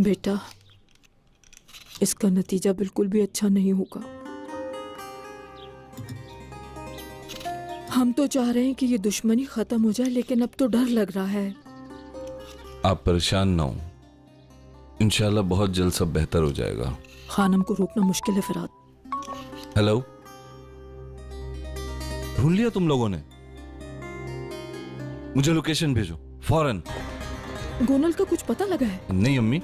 बेटा, इसका नतीजा बिल्कुल भी अच्छा नहीं होगा। हम तो चाह रहे हैं कि ये दुश्मनी खत्म हो जाए, लेकिन अब तो डर लग रहा है। आप परेशान ना हो, इंशाल्लाह बहुत जल्द सब बेहतर हो जाएगा। खानम को रोकना मुश्किल है फराद। हेलो, ढूंढ लिया तुम लोगों ने? मुझे लोकेशन भेजो फौरन। गोनल का कुछ पता लगा है? नहीं अम्मी,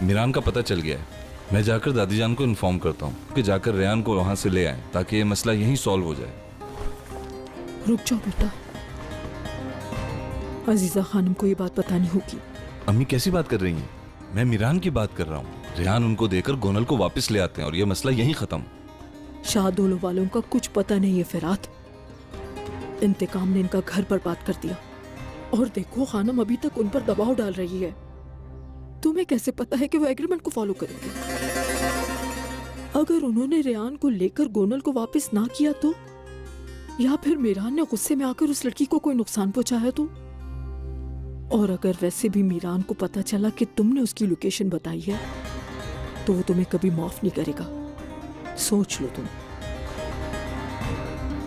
मीरान का पता चल गया है। मैं जाकर दादी जान को इन्फॉर्म करता हूँ कि जाकर रेहान को वहां से ले आए ताकि ये मसला यहीं सॉल्व हो जाए। रुक जाओ बेटा, अजीजा खानम को ये बात बतानी होगी। अम्मी कैसी बात कर रही हैं? मैं मीरान की बात कर रहा हूँ। रेहान उनको देकर गोनल को वापस ले आते हैं और ये मसला यहीं खत्म। शाहदोलो वालों का कुछ पता नहीं है फिरात। इंतकाम ने इनका घर बर्बाद कर दिया और देखो खानम अभी तक उन पर दबाव डाल रही है। तुम्हें कैसे पता है कि वो एग्रीमेंट को फॉलो करेंगे? अगर उन्होंने रेहान को लेकर गोनल को वापस ना किया तो, या फिर मीरान ने गुस्से में आकर उस लड़की को कोई नुकसान पहुंचाया तो, और अगर वैसे भी मीरान को पता चला कि तुमने उसकी लोकेशन बताई है तो वो तुम्हें कभी माफ नहीं करेगा। सोच लो तुम।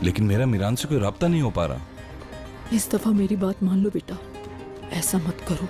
लेकिन मेरा मीरान से कोई राब्ता नहीं हो पा रहा। इस दफा मेरी बात मान लो बेटा, ऐसा मत करो।